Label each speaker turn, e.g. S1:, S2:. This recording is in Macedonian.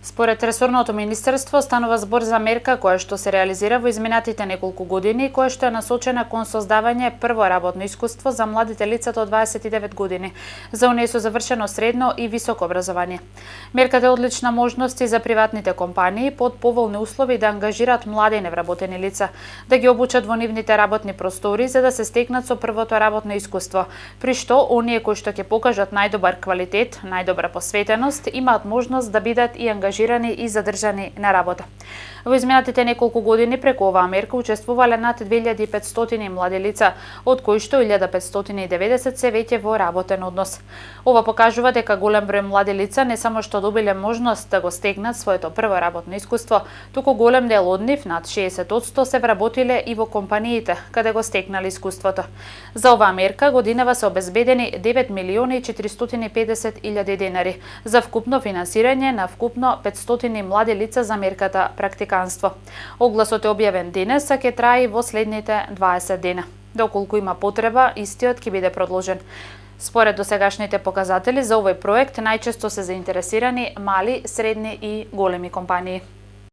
S1: Според ресорното министерство станува збор за мерка која што се реализира во изминатите неколку години, која што е насочена кон создавање прво работно искуство за младите лица до 29 години, за оние со завршено средно и високо образование. Мерката е одлична можност и за приватните компании под поволни услови да ангажираат млади невработени лица, да ги обучат во нивните работни простори за да се стекнат со првото работно искуство, при што оние кои што ќе покажат најдобар квалитет, најдобра посветеност, имаат можност да бидат и ангажирани и задржани на работа. Во изминатите неколку години преку оваа мерка учествувале над 2500 млади лица, од кои што 1590 се веќе во работен однос. Ова покажува дека голем број млади лица не само што добиле можност да го стегнат своето прво работно искуство, туку голем дел од нив, над 60%, се вработиле и во компаниите каде го стекнале искуството. За оваа мерка годинава се обезбедени 9 милиони 450 илјади денари за вкупно финансирање на вкупно 500 млади лица за мерката практиканство. Огласот е објавен денес, а ќе трае во следните 20 дена. Доколку има потреба, истиот ќе биде продолжен. Според досегашните показатели за овој проект најчесто се заинтересирани мали, средни и големи компании.